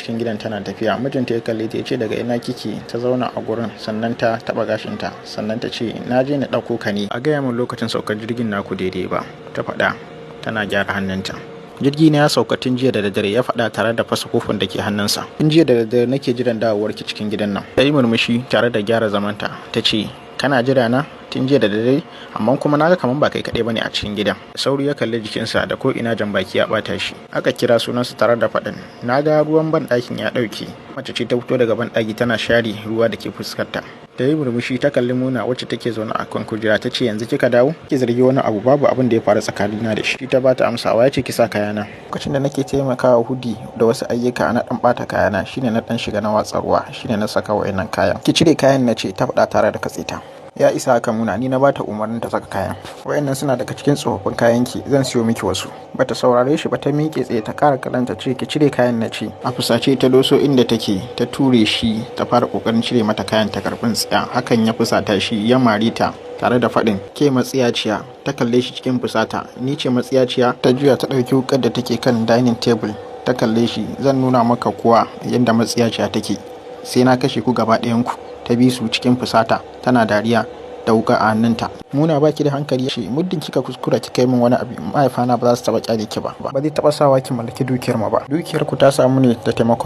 cikin gidan tana tafiya. Mijinta ya kalle ta ya ce daga ina kike? Ta zauna a gurin sannan ta taba gashinta sannan ta ce na je na ɗauko ka ne. A gaya min lokacin saukar jirgin naku daidai ba, ta faɗa tana gyara hannunta. Jirgi ne ya sauka tun jiya da daddare, ya faɗa tare da fasa kofin da ke hannunsa. Tun jiya da daddare nake jiran dawowarki cikin gidan nan. Ta yi murmushi tare da gyara zamanta ta ce kana jira na tun jiya da daddare, amma kuma naga kaman ba kai kaɗai bane a cikin gidan. Sauri ya kalli jikinsa da ko ina jan baki ya bata shi. Aka kira sunansa tare da faɗin naga ruwan ban ɗakin ya ɗauke. Mace ce ta fito daga ban ɗaki tana share ruwa da ke fuskarta. Ta yi murmushi ta kalli Muna wacce take zaune a kan kujera ta ce yanzu kika dawo? Ki zargi wani abu? Babu abin da ya faru tsakanina da shi. Ta bata amsawa ya ce ki sa kayana. Lokacin da nake taimakawa Hudi da wasu ayyuka na dan bata kayana shine na dan shiga na watsa ruwa, shine na saka wayannan kayan. Ki cire kayan na ce, ta faɗa tare da katsita. Ya isa haka Muna, ni na bata umarnin ta saka kayan. Wayannan suna daga cikin tsofaffin kayanki, zan siyo miki wasu. Bata saurare shi ba, ta miƙe tsaye ta ƙara kalanta ce ki cire kayan na ce. A fusace ta doso inda take, ta ture shi, ta fara kokarin cire mata kayan ta karɓin tsiya. Hakan ya fusata shi, ya mari ta tare da faɗin ke matsiyaciya. Ta kalle shi cikin fusata. Ni ce matsiyaciya? Ta juya ta ɗauki wukar da take kan dining table. Ta kalle shi, zan nuna maka kuwa yadda matsiyaciya take. Sai na kashe ku gaba ɗayanku. Ta bi su cikin fusata tana dariya da wuka a hannunta. Muna baki da hankali shi, muddin kika kuskura kika yi min wani abu mahaifana ba za su taba kyale ki ba. Ba zai taba sawa ki mallaki dukiyar mu ba. Dukiyar ku ta samu ne da taimakon